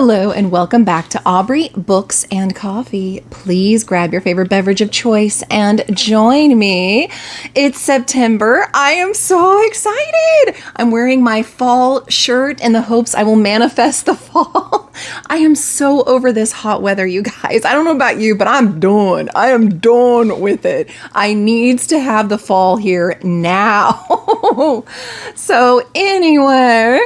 Hello and welcome back to Aubrey Books and Coffee. Please grab your favorite beverage of choice and join me. It's September. I am so excited. I'm wearing my fall shirt in the hopes I will manifest the fall. I am so over this hot weather, you guys. I don't know about you, but I'm done. I am done with it. I needs to have the fall here now. So anyway,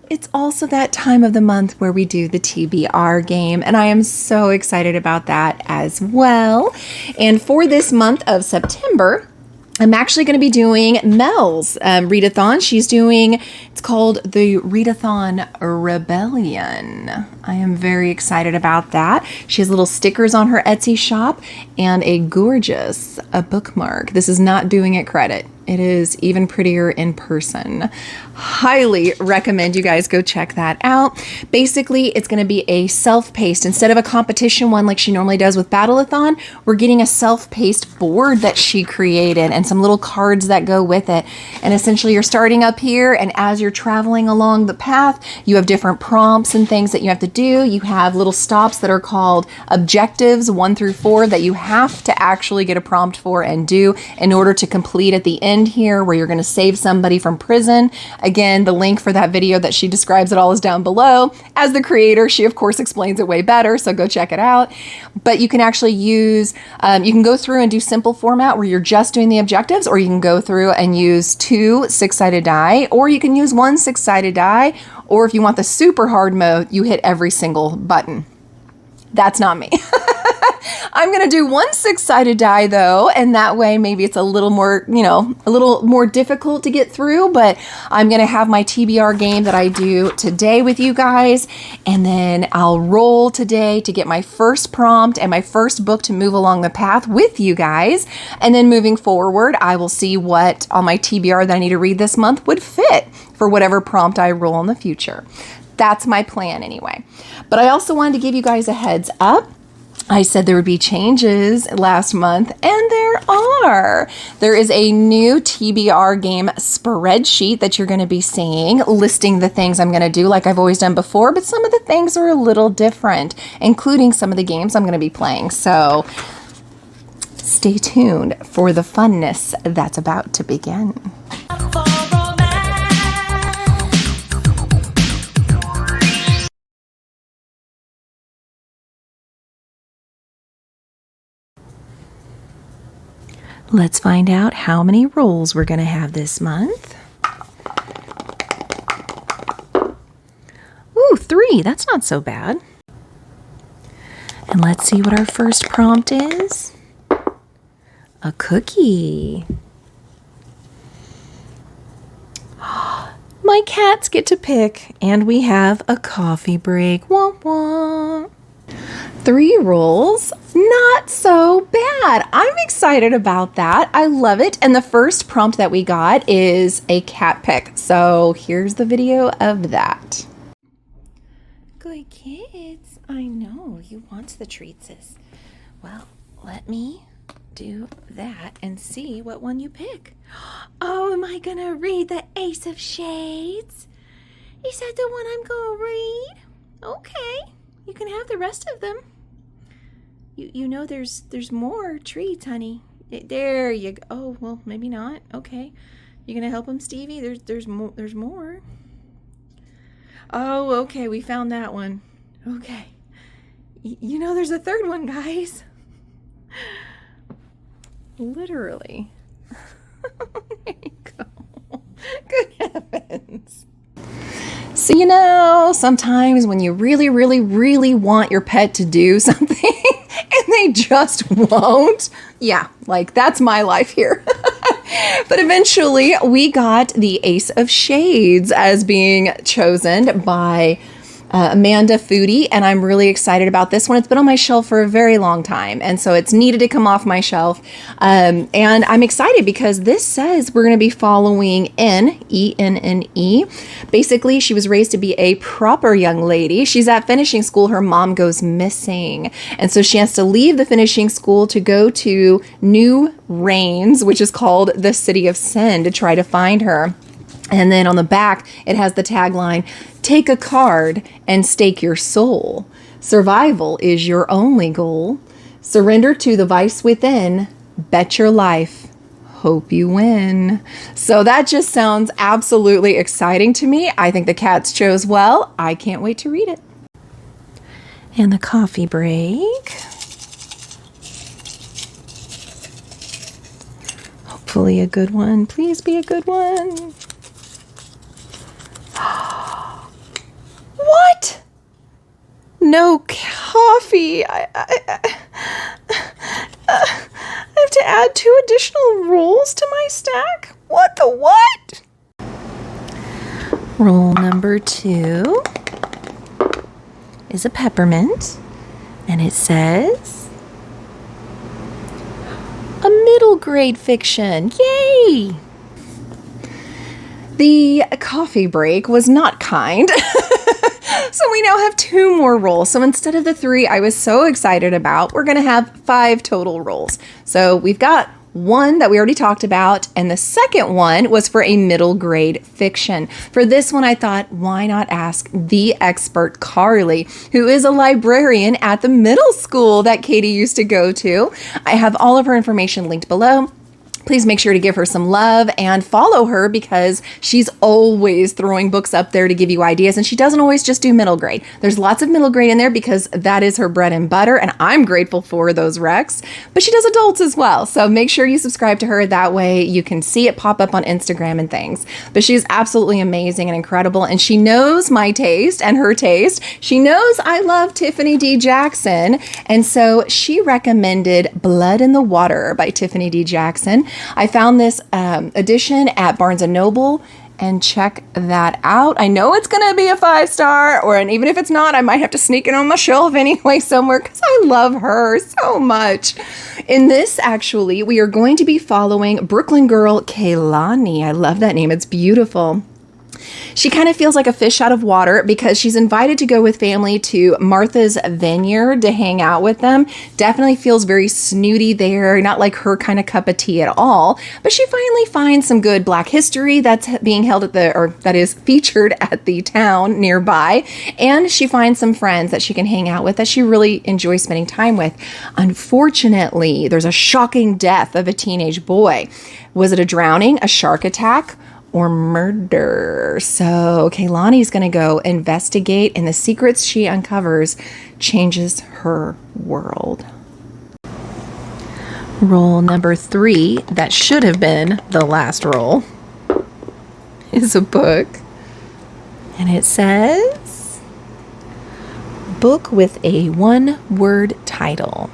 it's also that time of the month where we do the TBR game, and I am so excited about that as well. And for this month of September, I'm actually going to be doing Mel's Readathon. She's doing, it's called the Readathon Rebellion. I am very excited about that. She has little stickers on her Etsy shop and a gorgeous bookmark. This is not doing it credit. It is even prettier in person. Highly recommend you guys go check that out. Basically, it's going to be a self-paced. Instead of a competition one like she normally does with Battleathon, we're getting a self-paced board that she created and some little cards that go with it. And essentially, you're starting up here, and as you're traveling along the path, you have different prompts and things that you have to do. You have little stops that are called objectives 1 through 4 that you have to actually get a prompt for and do in order to complete at the end here, where you're going to save somebody from prison. Again, the link for that video that she describes it all is down below. As the creator, she of course explains it way better, so go check it out. But you can actually use, you can go through and do simple format where you're just doing the objectives, or you can go through and use 2 6-sided die, or you can use 1 6-sided die, or if you want the super hard mode, you hit every single button. That's not me. I'm going to do 1 6-sided die though, and that way maybe it's a little more, a little more difficult to get through, but I'm going to have my TBR game that I do today with you guys, and then I'll roll today to get my first prompt and my first book to move along the path with you guys, and then moving forward, I will see what on my TBR that I need to read this month would fit for whatever prompt I roll in the future. That's my plan anyway. But I also wanted to give you guys a heads up. I said there would be changes last month, and there are. There is a new TBR game spreadsheet that you're going to be seeing, listing the things I'm going to do like I've always done before, but some of the things are a little different, including some of the games I'm going to be playing. So stay tuned for the funness that's about to begin. Let's find out how many rolls we're going to have this month. Ooh, 3. That's not so bad. And let's see what our first prompt is. A cookie. My cats get to pick, and we have a coffee break. Wah, wah. 3 rolls, not so bad. I'm excited about that. I love it. And the first prompt that we got is a cat pick. So here's the video of that. Good kids. I know you want the treats. Well, let me do that and see what one you pick. Oh, am I gonna read the Ace of Shades? Is that the one I'm gonna read? Okay, you can have the rest of them. You know there's more treats, honey. There you go. Oh, well, maybe not. Okay. You gonna help him, Stevie? There's more. Oh, okay, we found that one. Okay. You know there's a third one, guys. Literally. There you go. Good heavens. So, sometimes when you really, really, really want your pet to do something and they just won't, yeah, like that's my life here. But eventually we got the Ace of Shades as being chosen by Amanda Foodie, and I'm really excited about this one. It's been on my shelf for a very long time, and so it's needed to come off my shelf. And I'm excited because this says we're going to be following E-N-N-E. Basically, she was raised to be a proper young lady. She's at finishing school. Her mom goes missing, and so she has to leave the finishing school to go to New Rains, which is called the City of Sin, to try to find her. And then on the back, it has the tagline, take a card and stake your soul. Survival is your only goal. Surrender to the vice within. Bet your life. Hope you win. So that just sounds absolutely exciting to me. I think the cats chose well. I can't wait to read it. And the coffee break. Hopefully a good one. Please be a good one. What? No coffee. I have to add 2 additional rolls to my stack? What the what? Roll number 2 is a peppermint, and it says, a middle grade fiction. Yay! The coffee break was not kind. So we now have 2 more rolls. So instead of the 3 I was so excited about, we're going to have 5 total rolls. So we've got 1 that we already talked about, and the second one was for a middle grade fiction. For this one, I thought, why not ask the expert Carli, who is a librarian at the middle school that Katie used to go to. I have all of her information linked below. Please make sure to give her some love and follow her because she's always throwing books up there to give you ideas, and she doesn't always just do middle grade. There's lots of middle grade in there because that is her bread and butter, and I'm grateful for those recs, but she does adults as well. So make sure you subscribe to her. That way you can see it pop up on Instagram and things. But she's absolutely amazing and incredible, and she knows my taste and her taste. She knows I love Tiffany D. Jackson, and so she recommended Blood in the Water by Tiffany D. Jackson. I found this edition at Barnes & Noble, and check that out. I know it's going to be a 5-star, and even if it's not, I might have to sneak it on my shelf anyway somewhere because I love her so much. In this, actually, we are going to be following Brooklyn girl Kaylani. I love that name. It's beautiful. She kind of feels like a fish out of water because she's invited to go with family to Martha's Vineyard to hang out with them. Definitely feels very snooty there, not like her kind of cup of tea at all. But she finally finds some good Black history that's being held at that is featured at the town nearby. And she finds some friends that she can hang out with that she really enjoys spending time with. Unfortunately, there's a shocking death of a teenage boy. Was it a drowning, a shark attack, or murder? So Kaylani's going to go investigate, and the secrets she uncovers changes her world. Roll number 3, that should have been the last roll, is a book, and it says, book with a 1-word title.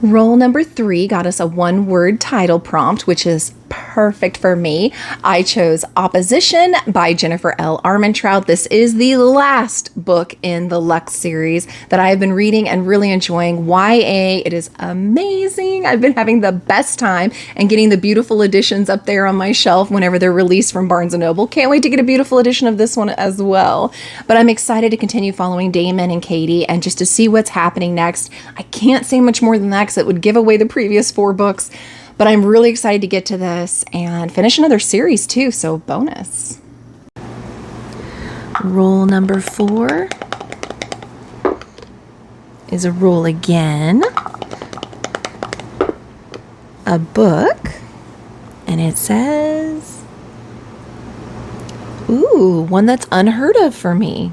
Roll number 3 got us a 1-word title prompt, which is perfect for me. I chose Opposition by Jennifer L. Armentrout. This is the last book in the Lux series that I have been reading and really enjoying. YA, it is amazing. I've been having the best time and getting the beautiful editions up there on my shelf whenever they're released from Barnes & Noble. Can't wait to get a beautiful edition of this one as well. But I'm excited to continue following Damon and Katie and just to see what's happening next. I can't say much more than that because it would give away the previous 4 books. But I'm really excited to get to this and finish another series too, so bonus. Roll number 4 is a roll again. A book, and it says, ooh, one that's unheard of for me.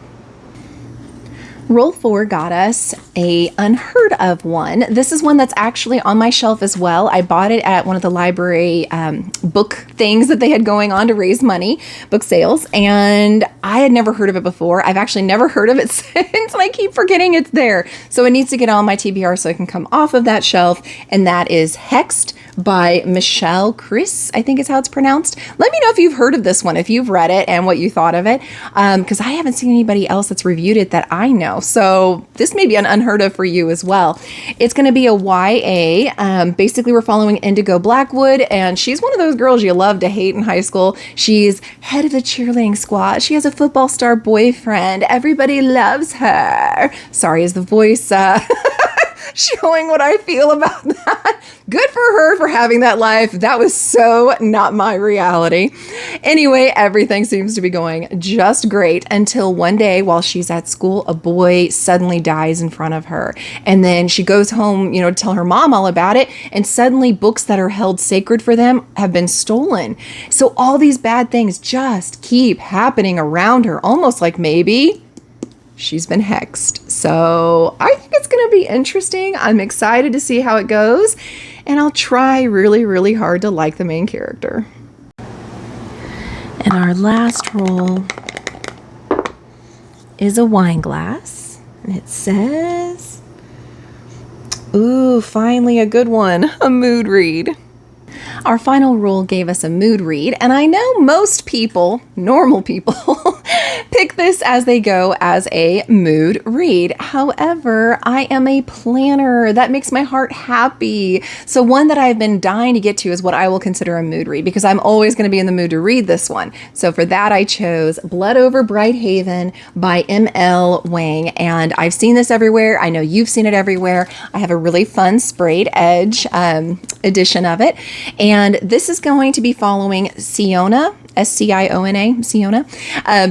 Roll 4 got us a unheard of one. This is one that's actually on my shelf as well. I bought it at one of the library book things that they had going on to raise money, book sales, and I had never heard of it before. I've actually never heard of it since, and I keep forgetting it's there. So it needs to get on my TBR so it can come off of that shelf, and that is Hexed by Michelle Chris, I think is how it's pronounced. Let me know if you've heard of this one, if you've read it and what you thought of it, because I haven't seen anybody else that's reviewed it that I know. So this may be an unheard of for you as well. It's going to be a YA. Basically, we're following Indigo Blackwood, and she's one of those girls you love to hate in high school. She's head of the cheerleading squad. She has a football star boyfriend. Everybody loves her. Sorry, is the voice showing what I feel about that. Good for her for having that life. That was so not my reality. Anyway, everything seems to be going just great until one day while she's at school, a boy suddenly dies in front of her. And then she goes home, to tell her mom all about it. And suddenly books that are held sacred for them have been stolen. So all these bad things just keep happening around her, almost like maybe she's been hexed. So I think it's going to be interesting. I'm excited to see how it goes. And I'll try really, really hard to like the main character. And our last roll is a wine glass. And it says, ooh, finally a good one, a mood read. Our final roll gave us a mood read, and I know most people, normal people, pick this as they go as a mood read. However, I am a planner. That makes my heart happy. So one that I've been dying to get to is what I will consider a mood read, because I'm always going to be in the mood to read this one. So for that, I chose Blood Over Bright Haven by M.L. Wang, and I've seen this everywhere. I know you've seen it everywhere. I have a really fun sprayed edge edition of it. And this is going to be following Siona, S-C-I-O-N-A, Siona.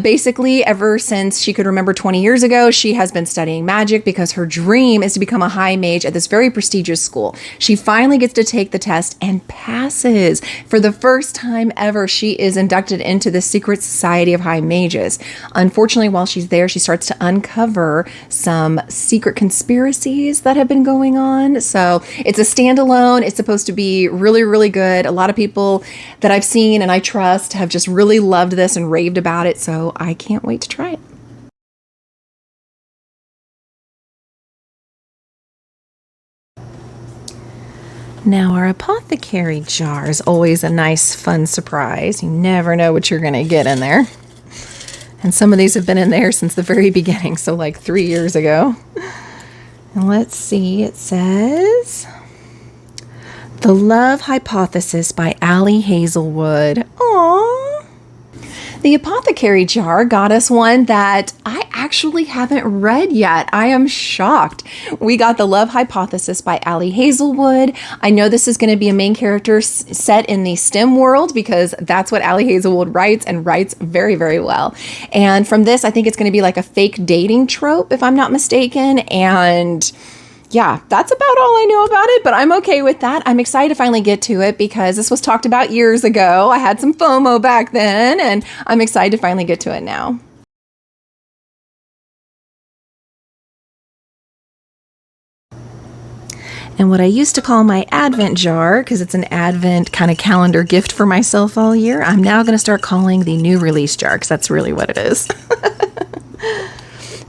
Basically, ever since she could remember 20 years ago, she has been studying magic because her dream is to become a high mage at this very prestigious school. She finally gets to take the test and passes. For the first time ever, she is inducted into the secret society of high mages. Unfortunately, while she's there, she starts to uncover some secret conspiracies that have been going on. So it's a standalone. It's supposed to be really, really good. A lot of people that I've seen and I trust have just really loved this and raved about it, so I can't wait to try it. Now, our Apothecary jar is always a nice, fun surprise. You never know what you're going to get in there. And some of these have been in there since the very beginning, so like 3 years ago. And let's see, it says The Love Hypothesis by Ali Hazelwood. Aww. The Apothecary jar got us one that I actually haven't read yet. I am shocked. We got The Love Hypothesis by Ali Hazelwood. I know this is going to be a main character set in the STEM world because that's what Ali Hazelwood writes, and writes very, very well. And from this, I think it's going to be like a fake dating trope, if I'm not mistaken. And yeah, that's about all I know about it, but I'm okay with that. I'm excited to finally get to it because this was talked about years ago. I had some FOMO back then, and I'm excited to finally get to it now. And what I used to call my Advent jar, because it's an Advent kind of calendar gift for myself all year, I'm now going to start calling the new release jar, because that's really what it is.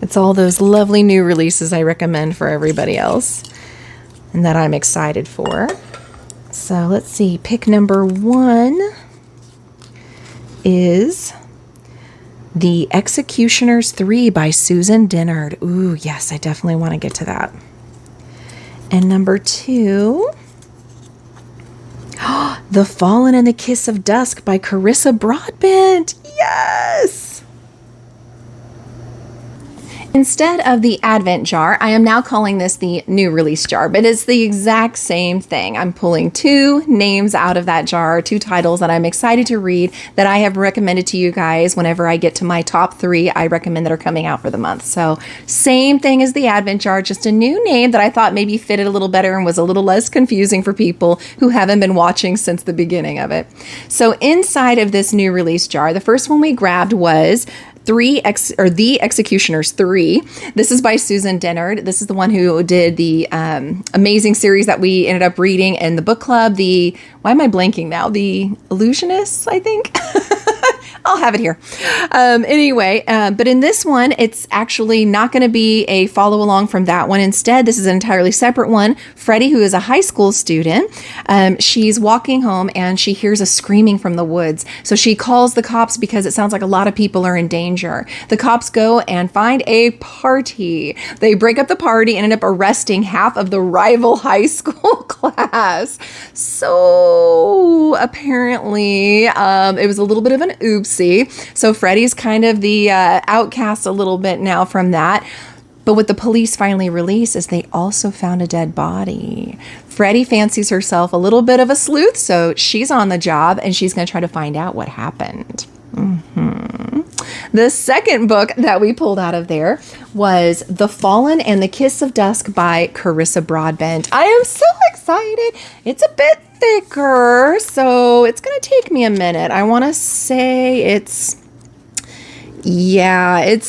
It's all those lovely new releases I recommend for everybody else and that I'm excited for. So let's see. Pick number 1 is The Executioners 3 by Susan Dennard. Ooh, yes, I definitely want to get to that. And number 2, The Fallen and the Kiss of Dusk by Carissa Broadbent. Yes! Instead of the Advent jar, I am now calling this the new release jar, but it's the exact same thing. I'm pulling 2 names out of that jar, 2 titles that I'm excited to read that I have recommended to you guys whenever I get to my top 3 I recommend that are coming out for the month. So same thing as the Advent jar, just a new name that I thought maybe fitted a little better and was a little less confusing for people who haven't been watching since the beginning of it. So inside of this new release jar, the first one we grabbed was The Executioners 3. This is by Susan Dennard. This is the one who did the amazing series that we ended up reading in the book club. Why am I blanking now? The Illusionists, I think. I'll have it here. Anyway, but in this one, it's actually not going to be a follow along from that one. Instead, this is an entirely separate one. Freddie, who is a high school student, she's walking home and she hears a screaming from the woods. So she calls the cops because it sounds like a lot of people are in danger. The cops go and find a party. They break up the party and end up arresting half of the rival high school class. So apparently, it was a little bit of an oopsie. So Freddie's kind of the outcast a little bit now from that. But what the police finally release is they also found a dead body. Freddie fancies herself a little bit of a sleuth, so she's on the job and she's going to try to find out what happened. The second book that we pulled out of there was The Fallen and the Kiss of Dusk by Carissa Broadbent. I am so excited. It's a bit thicker, so it's going to take me a minute. I want to say it's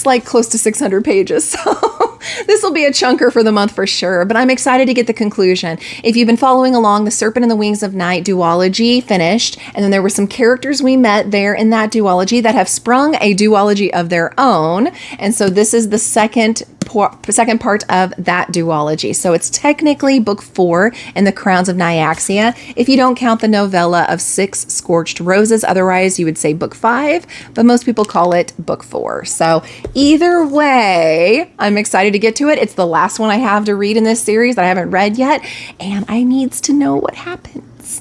like close to 600 pages. So this will be a chunker for the month for sure, but I'm excited to get the conclusion. If you've been following along, The Serpent and the Wings of Night duology finished, and then there were some characters we met there in that duology that have sprung a duology of their own. And so this is the second part of that duology. So it's technically book 4 in the Crowns of Nyaxia, if you don't count the novella of 6 Scorched Roses. Otherwise, you would say book 5, but most people call it book 4. So either way, I'm excited to get to it. It's the last one I have to read in this series that I haven't read yet, and I needs to know what happens.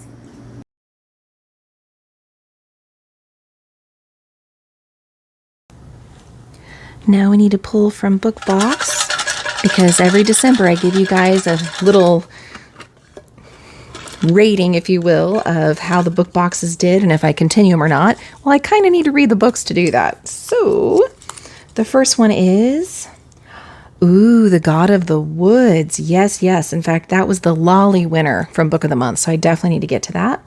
Now we need to pull from BookBox, because every December I give you guys a little rating, if you will, of how the book boxes did and if I continue them or not. Well, I kind of need to read the books to do that. So the first one is, The God of the Woods. Yes. In fact, that was the Lolly winner from Book of the Month, so I definitely need to get to that.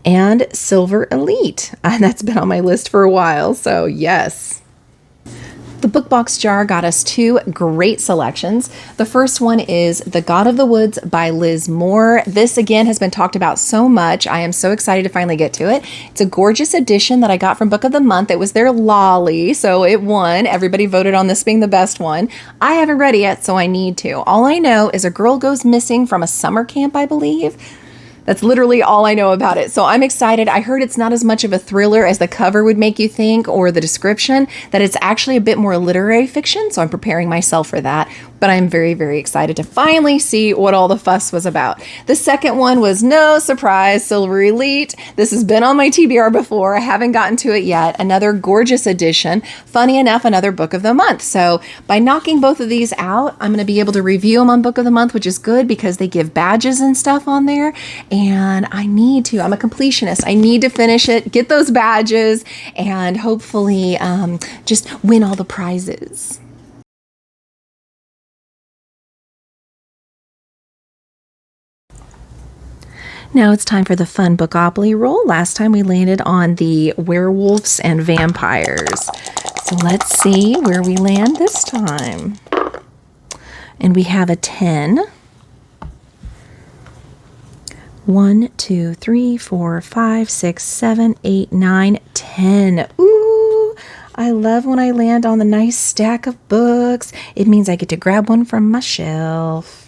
And Silver Elite. And that's been on my list for a while, so yes. The BookBox jar got us 2 great selections. The first one is The God of the Woods by Liz Moore. This, again, has been talked about so much. I am so excited to finally get to it. It's a gorgeous edition that I got from Book of the Month. It was their Lolly, so it won. Everybody voted on this being the best one. I haven't read it yet, so I need to. All I know is a girl goes missing from a summer camp, I believe. That's literally all I know about it. So I'm excited. I heard it's not as much of a thriller as the cover would make you think, or the description, that it's actually a bit more literary fiction. So I'm preparing myself for that. But I'm very, very excited to finally see what all the fuss was about. The second one was, no surprise, Silver Elite. This has been on my TBR before. I haven't gotten to it yet. Another gorgeous edition. Funny enough, another Book of the Month. So by knocking both of these out, I'm going to be able to review them on Book of the Month, which is good because they give badges and stuff on there. And I need to. I'm a completionist. I need to finish it, get those badges, and hopefully just win all the prizes. Now it's time for the fun Bookopoly roll. Last time we landed on the werewolves and vampires. So let's see where we land this time. And we have a 10. 1, 2, 3, 4, 5, 6, 7, 8, 9, 10. Ooh, I love when I land on the nice stack of books. It means I get to grab one from my shelf.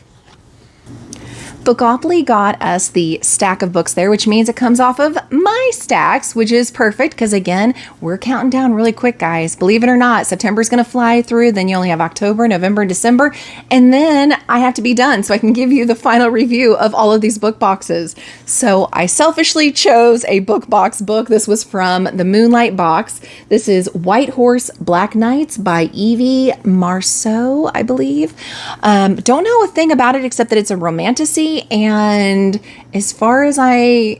Bookopoly got us the stack of books there, which means it comes off of my stacks, which is perfect because, again, we're counting down really quick, guys. Believe it or not, September's going to fly through. Then you only have October, November, and December. And then I have to be done so I can give you the final review of all of these book boxes. So I selfishly chose a book box book. This was from the Moonlight box. This is White Horse Black Knights by Evie Marceau, I believe. Don't know a thing about it except that it's a romantasy. And as far as I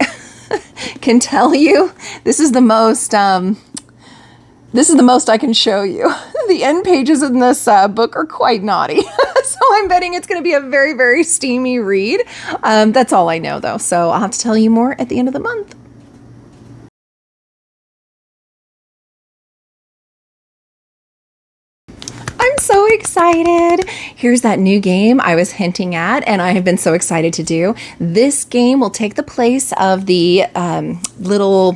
can tell you, this is the most I can show you. The end pages in this book are quite naughty. So I'm betting it's going to be a very, very steamy read. That's all I know, though. So I'll have to tell you more at the end of the month. I'm so excited. Here's that new game I was hinting at, and I have been so excited to do. This game will take the place of the little,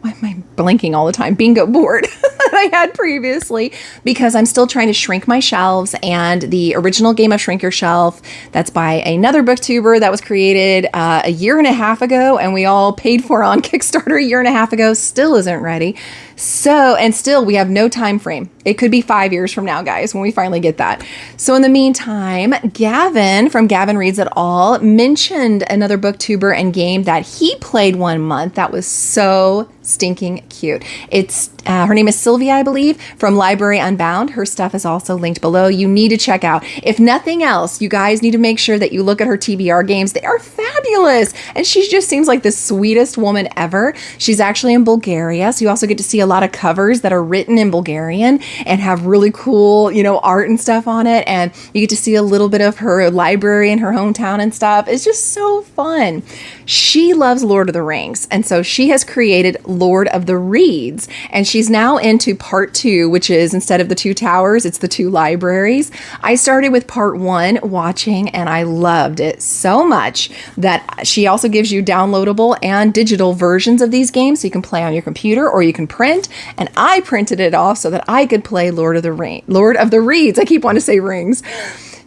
why am I blanking all the time, bingo board that I had previously, because I'm still trying to shrink my shelves. And the original game of Shrink Your Shelf, that's by another booktuber that was created a year and a half ago, and we all paid for on Kickstarter a year and a half ago, still isn't ready. So, and still we have no time frame. It could be 5 years from now, guys, when we finally get that. So in the meantime, Gavin from Gavin Reads It All mentioned another booktuber and game that he played one month that was so stinking cute. It's her name is Silvia, I believe, from Library Unbound. Her stuff is also linked below. You need to check out. If nothing else, you guys need to make sure that you look at her TBR games. They are fabulous. And she just seems like the sweetest woman ever. She's actually in Bulgaria. So you also get to see a lot of covers that are written in Bulgarian and have really cool, art and stuff on it. And you get to see a little bit of her library in her hometown and stuff. It's just so fun. She loves Lord of the Rings. And so she has created Lord of the Reads. And she's now into part 2, which is instead of the 2 towers, it's the 2 libraries. I started with part 1 watching, and I loved it so much that she also gives you downloadable and digital versions of these games. So you can play on your computer or you can print. And I printed it off so that I could play Lord of the Reads. I keep wanting to say rings.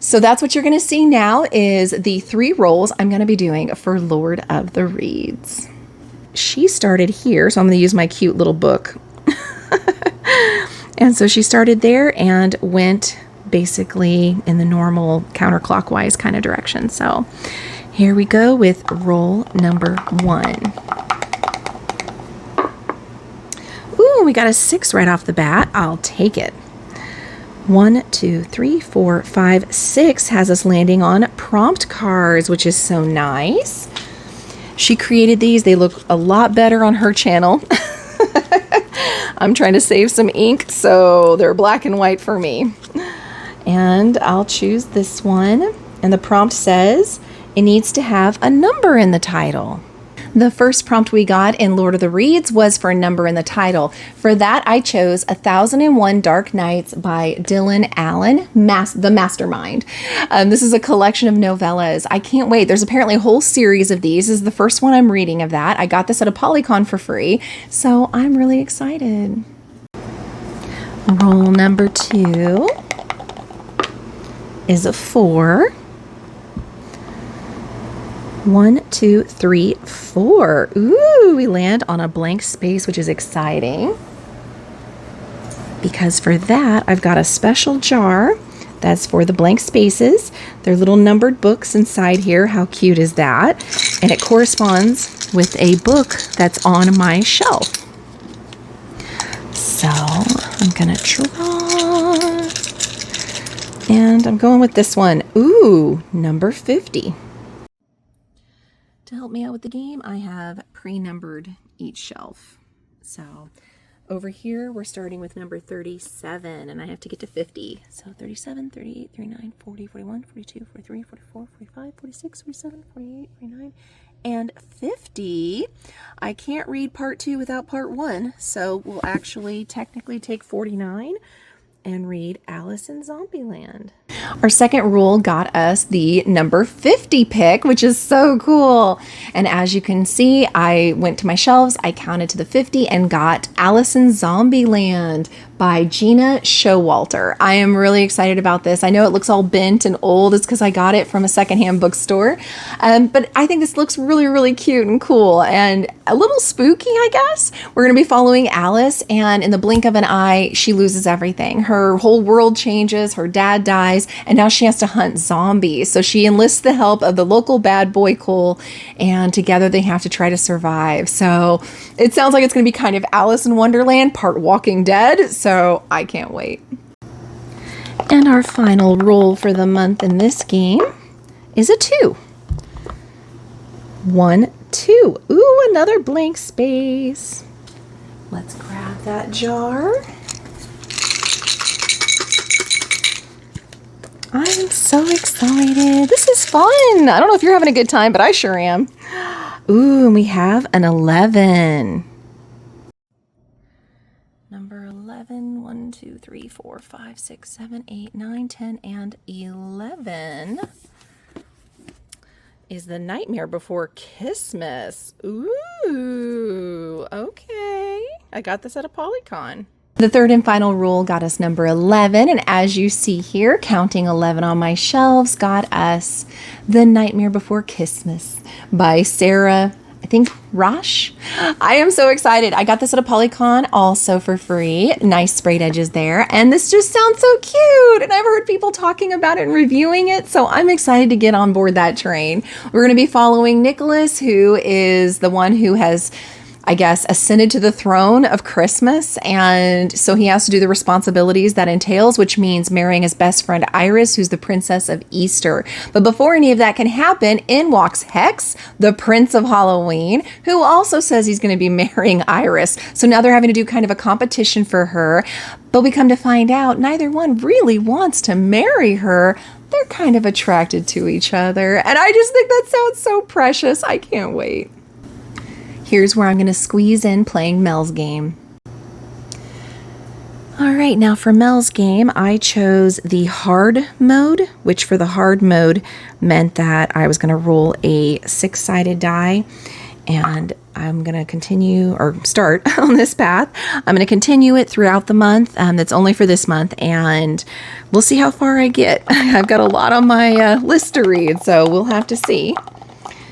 So that's what you're going to see now is the 3 roles I'm going to be doing for Lord of the Reads. She started here, so I'm going to use my cute little book. And so she started there and went basically in the normal counterclockwise kind of direction. So here we go with roll number 1. Ooh, we got a 6 right off the bat. I'll take it. 1, 2, 3, 4, 5, 6 has us landing on prompt cards, which is so nice. She created these. They look a lot better on her channel. I'm trying to save some ink, so they're black and white for me. And I'll choose this one. And the prompt says it needs to have a number in the title. The first prompt we got in Lord of the Reads was for a number in the title. For that, I chose 1001 Dark Nights by Dylan Allen, the Mastermind. This is a collection of novellas. I can't wait. There's apparently a whole series of these. This is the first one I'm reading of that. I got this at a Polycon for free, so I'm really excited. Roll number 2 is a 4. 1, 2, 3, 4. Ooh, we land on a blank space, which is exciting. Because for that, I've got a special jar that's for the blank spaces. They're little numbered books inside here. How cute is that? And it corresponds with a book that's on my shelf. So I'm gonna draw. And I'm going with this one. Ooh, number 50. To help me out with the game, I have pre-numbered each shelf. So over here, we're starting with number 37, and I have to get to 50. So 37, 38, 39, 40, 41, 42, 43, 44, 45, 46, 47, 48, 49, and 50. I can't read part 2 without part 1, so we'll actually technically take 49 and read Alice in Zombieland. Our second rule got us the number 50 pick, which is so cool. And as you can see, I went to my shelves, I counted to the 50 and got Alice in Zombieland by Gina Showalter. I am really excited about this. I know it looks all bent and old. It's because I got it from a secondhand bookstore. But I think this looks really, really cute and cool and a little spooky, I guess. We're going to be following Alice, and in the blink of an eye, she loses everything. Her whole world changes, her dad dies, and now she has to hunt zombies. So she enlists the help of the local bad boy Cole, and together they have to try to survive. So it sounds like it's going to be kind of Alice in Wonderland, part Walking Dead. So I can't wait. And our final roll for the month in this game is a 2. 1, 2. Ooh, another blank space. Let's grab that jar. I'm so excited. This is fun. I don't know if you're having a good time, but I sure am. Ooh, and we have an 11. Number 11, 1, 2, 3, 4, 5, 6, 7, 8, 9, 10, and 11 is The Nightmare Before Christmas. Ooh, okay. I got this at a Polycon. The third and final rule got us number 11, and as you see here, counting 11 on my shelves got us The Nightmare Before Christmas by Sarah, I think, Rosh. I am so excited. I got this at a Polycon also for free. Nice sprayed edges there, and this just sounds so cute, and I've heard people talking about it and reviewing it, so I'm excited to get on board that train. We're going to be following Nicholas, who is the one who has I guess, ascended to the throne of Christmas. And so he has to do the responsibilities that entails, which means marrying his best friend Iris, who's the princess of Easter. But before any of that can happen, in walks Hex, the prince of Halloween, who also says he's going to be marrying Iris. So now they're having to do kind of a competition for her. But we come to find out neither one really wants to marry her. They're kind of attracted to each other. And I just think that sounds so precious. I can't wait. Here's where I'm going to squeeze in playing Mel's game. All right, now for Mel's game, I chose the hard mode, which for the hard mode meant that I was going to roll a 6-sided die, and I'm going to continue or start on this path. I'm going to continue it throughout the month. That's only for this month, and we'll see how far I get. I've got a lot on my list to read, so we'll have to see.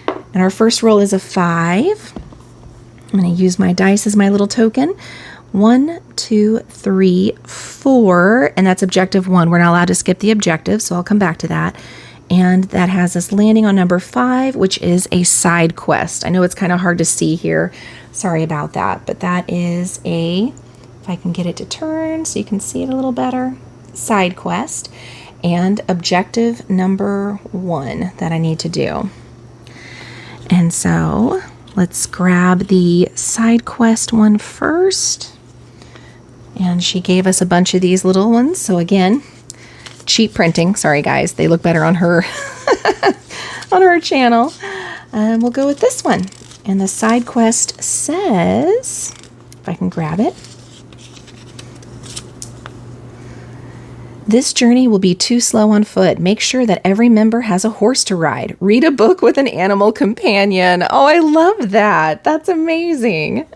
And our first roll is a 5. I'm going to use my dice as my little token. 1, 2, 3, 4, and that's objective 1. We're not allowed to skip the objective, so I'll come back to that. And that has us landing on number 5, which is a side quest. I know it's kind of hard to see here. Sorry about that, but that is if I can get it to turn so you can see it a little better, side quest and objective number 1 that I need to do. And so let's grab the side quest one first. And she gave us a bunch of these little ones. So again, cheap printing. Sorry guys, they look better on her on her channel. We'll go with this one. And the side quest says, if I can grab it, this journey will be too slow on foot. Make sure that every member has a horse to ride. Read a book with an animal companion. Oh, I love that. That's amazing.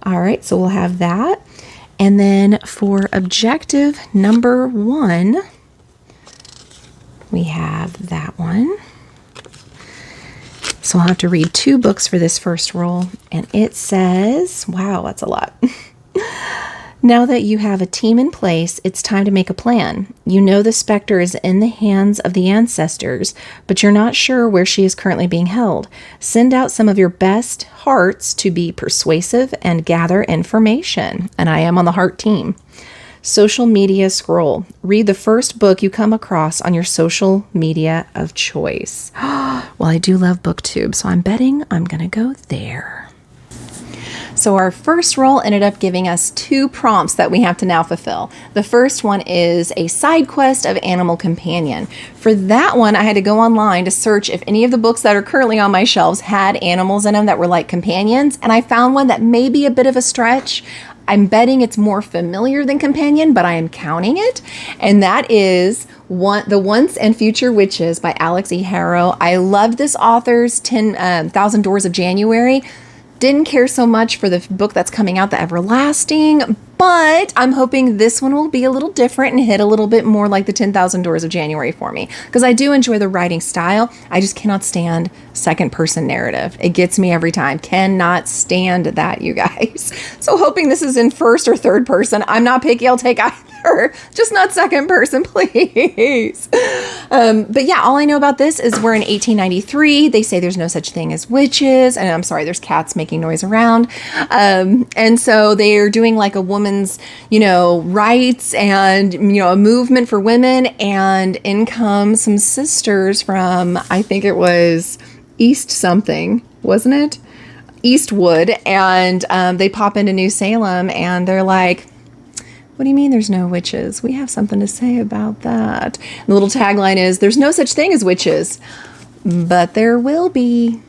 All right, so we'll have that. And then for objective number 1, we have that one. So I'll have to read 2 books for this first roll. And it says, wow, that's a lot. Now that you have a team in place, it's time to make a plan. You know the specter is in the hands of the ancestors, but you're not sure where she is currently being held. Send out some of your best hearts to be persuasive and gather information. And I am on the heart team. Social media scroll. Read the first book you come across on your social media of choice. Well, I do love BookTube, so I'm betting I'm going to go there. So our first roll ended up giving us 2 prompts that we have to now fulfill. The first one is a side quest of animal companion. For that one, I had to go online to search if any of the books that are currently on my shelves had animals in them that were like companions, and I found one that may be a bit of a stretch. I'm betting it's more familiar than companion, but I am counting it. And that is The Once and Future Witches by Alex E. Harrow. I loved this author's 10,000 Doors of January. Didn't care so much for the book that's coming out, The Everlasting, but I'm hoping this one will be a little different and hit a little bit more like the 10,000 Doors of January for me, because I do enjoy the writing style. I just cannot stand second person narrative. It gets me every time. Cannot stand that, you guys. So hoping this is in first or third person. I'm not picky. I'll take either. Just not second person, please. But yeah, all I know about this is we're in 1893. They say there's no such thing as witches. And I'm sorry, there's cats making noise around. And so they are doing like a woman's, rights and, a movement for women. And in come some sisters from, I think it was East something, wasn't it? Eastwood. And they pop into New Salem and they're like, what do you mean there's no witches? We have something to say about that. And the little tagline is, there's no such thing as witches, but there will be.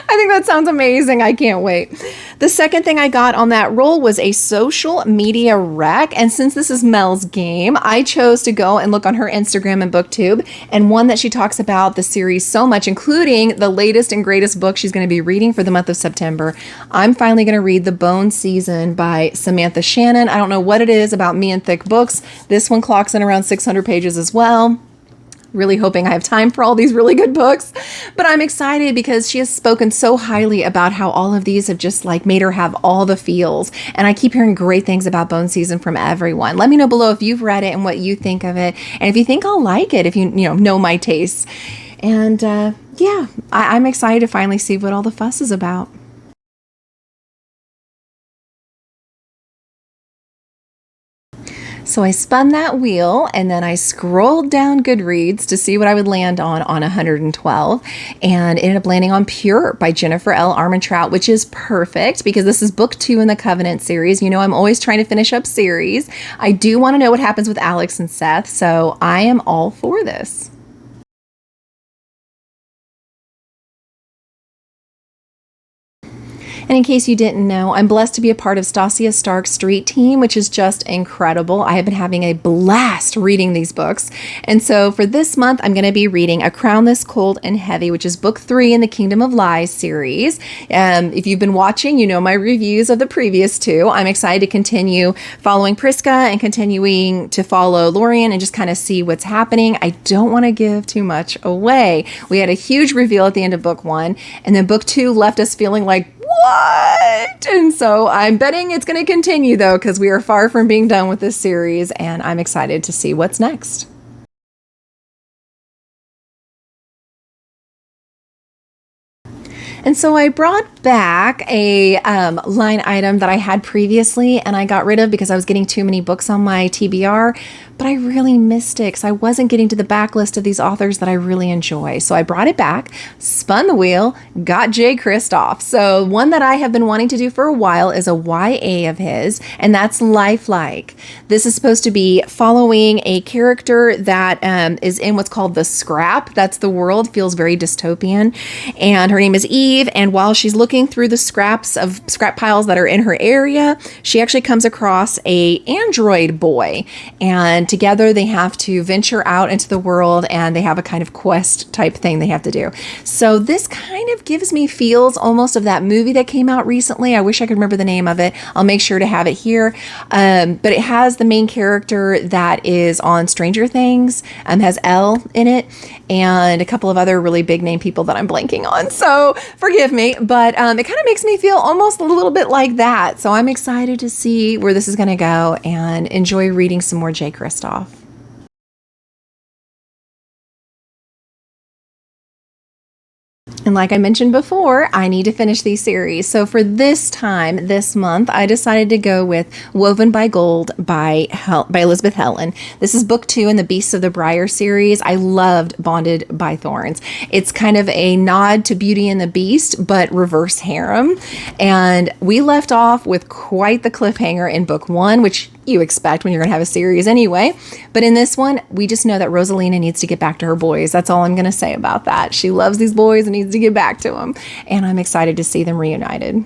I think that sounds amazing. I can't wait. The second thing I got on that roll was a social media rec. And since this is Mel's game, I chose to go and look on her Instagram and BookTube. And one that she talks about the series so much, including the latest and greatest book she's going to be reading for the month of September. I'm finally going to read The Bone Season by Samantha Shannon. I don't know what it is about me and thick books. This one clocks in around 600 pages as well. Really hoping I have time for all these really good books. But I'm excited because she has spoken so highly about how all of these have just like made her have all the feels. And I keep hearing great things about Bone Season from everyone. Let me know below if you've read it and what you think of it. And if you think I'll like it, if you know my tastes. And yeah, I'm excited to finally see what all the fuss is about. So I spun that wheel and then I scrolled down Goodreads to see what I would land on 112 and ended up landing on Pure by Jennifer L. Armentrout, which is perfect because this is book 2 in the Covenant series. You know, I'm always trying to finish up series. I do want to know what happens with Alex and Seth, so I am all for this. And in case you didn't know, I'm blessed to be a part of Stasia Stark's Street Team, which is just incredible. I have been having a blast reading these books. And so for this month, I'm going to be reading A Crown This Cold and Heavy, which is book 3 in the Kingdom of Lies series. If you've been watching, you know my reviews of the previous 2. I'm excited to continue following Priska and continuing to follow Lorien and just kind of see what's happening. I don't want to give too much away. We had a huge reveal at the end of book 1, and then book 2 left us feeling like, what? And so I'm betting it's going to continue, though, because we are far from being done with this series, and I'm excited to see what's next. And so I brought back a line item that I had previously and I got rid of because I was getting too many books on my TBR, but I really missed it because I wasn't getting to the backlist of these authors that I really enjoy. So I brought it back, spun the wheel, got Jay Kristoff. So one that I have been wanting to do for a while is a YA of his, and that's Lifelike. This is supposed to be following a character that is in what's called the Scrap. That's the world, feels very dystopian. And her name is Eve. And while she's looking through the scrap piles that are in her area, she actually comes across a android boy, and together they have to venture out into the world, and they have a kind of quest type thing they have to do. So this kind of gives me feels almost of that movie that came out recently. I wish I could remember the name of it. I'll make sure to have it here. But it has the main character that is on Stranger Things, has Elle in it, and a couple of other really big name people that I'm blanking on. So forgive me, but it kind of makes me feel almost a little bit like that. So I'm excited to see where this is going to go and enjoy reading some more Jay Kristoff. And like I mentioned before, I need to finish these series. So for this time, this month, I decided to go with Woven by Gold by Elizabeth Helen. This is book 2 in the Beasts of the Briar series. I loved Bonded by Thorns. It's kind of a nod to Beauty and the Beast, but reverse harem. And we left off with quite the cliffhanger in book 1, which you expect when you're going to have a series anyway. But in this one, we just know that Rosalina needs to get back to her boys. That's all I'm going to say about that. She loves these boys and needs to get back to them. And I'm excited to see them reunited.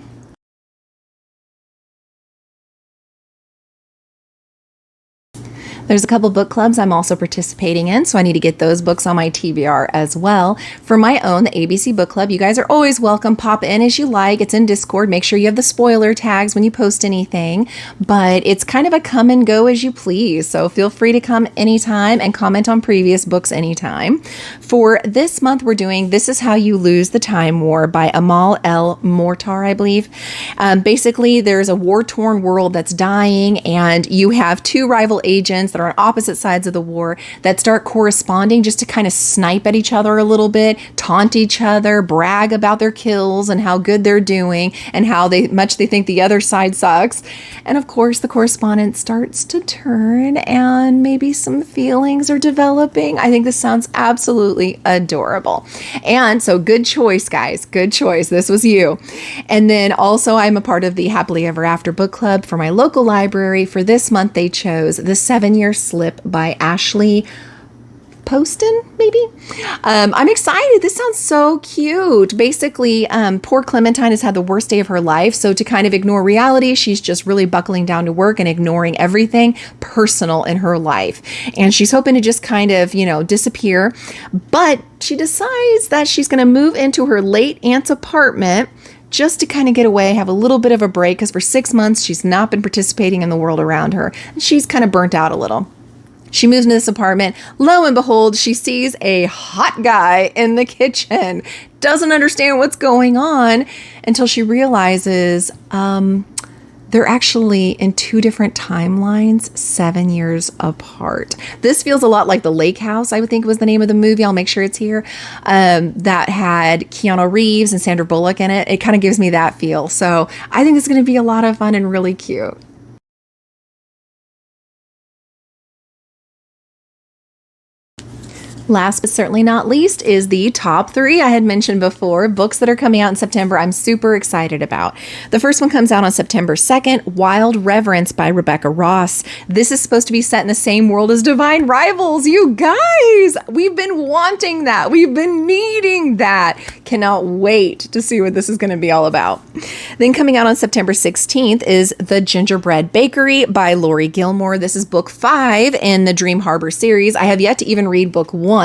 There's a couple book clubs I'm also participating in, so I need to get those books on my TBR as well. For my own, the ABC Book Club, you guys are always welcome. Pop in as you like. It's in Discord. Make sure you have the spoiler tags when you post anything. But it's kind of a come and go as you please, so feel free to come anytime and comment on previous books anytime. For this month, we're doing This Is How You Lose the Time War by Amal L. Mortar, I believe. Basically, there's a war-torn world that's dying, and you have 2 rival agents that are on opposite sides of the war that start corresponding just to kind of snipe at each other a little bit, taunt each other, brag about their kills and how good they're doing and how much they think the other side sucks. And of course, the correspondence starts to turn and maybe some feelings are developing. I think this sounds absolutely adorable. And so good choice, guys. Good choice. This was you. And then also I'm a part of the Happily Ever After book club for my local library. For this month, they chose The 7-Year Slip by Ashley Poston, maybe? I'm excited. This sounds so cute. Basically, poor Clementine has had the worst day of her life. So to kind of ignore reality, she's just really buckling down to work and ignoring everything personal in her life. And she's hoping to just kind of, disappear. But she decides that she's going to move into her late aunt's apartment just to kind of get away, have a little bit of a break, because for 6 months, she's not been participating in the world around her. She's kind of burnt out a little. She moves into this apartment. Lo and behold, she sees a hot guy in the kitchen. Doesn't understand what's going on until she realizes, They're actually in 2 different timelines, 7 years apart. This feels a lot like The Lake House, I would think was the name of the movie. I'll make sure it's here. That had Keanu Reeves and Sandra Bullock in it. It kind of gives me that feel. So I think it's going to be a lot of fun and really cute. Last but certainly not least is the top 3 I had mentioned before, books that are coming out in September I'm super excited about. The first one comes out on September 2nd, Wild Reverence by Rebecca Ross. This is supposed to be set in the same world as Divine Rivals. You guys, we've been wanting that. We've been needing that. Cannot wait to see what this is going to be all about. Then coming out on September 16th is The Gingerbread Bakery by Lori Gilmore. This is book 5 in the Dream Harbor series. I have yet to even read book 1.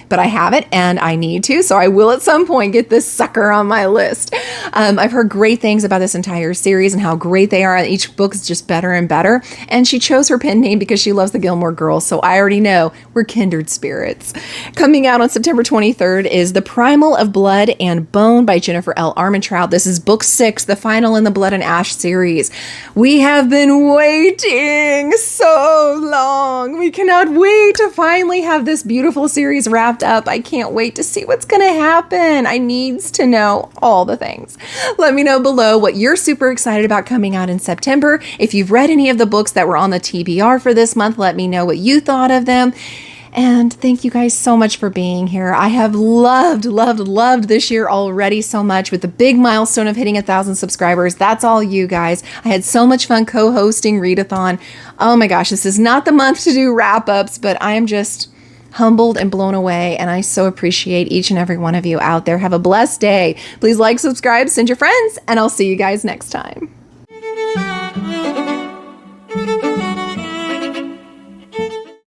But I haven't and I need to, so I will at some point get this sucker on my list. I've heard great things about this entire series and how great they are. Each book is just better and better. And she chose her pen name because she loves the Gilmore Girls, so I already know we're kindred spirits. Coming out on September 23rd is The Primal of Blood and Bone by Jennifer L. Armentrout. This is book 6, the final in the Blood and Ash series. We have been waiting so long. We cannot wait to finally have this beautiful series wrapped up. I can't wait to see what's going to happen. I needs to know all the things. Let me know below what you're super excited about coming out in September. If you've read any of the books that were on the TBR for this month, let me know what you thought of them. And thank you guys so much for being here. I have loved this year already so much with the big milestone of hitting 1,000 subscribers. That's all you guys. I had so much fun co-hosting Readathon. Oh my gosh, this is not the month to do wrap-ups, but I am just humbled and blown away, and I so appreciate each and every one of you out there. Have a blessed day. Please like, subscribe, send your friends, and I'll see you guys next time.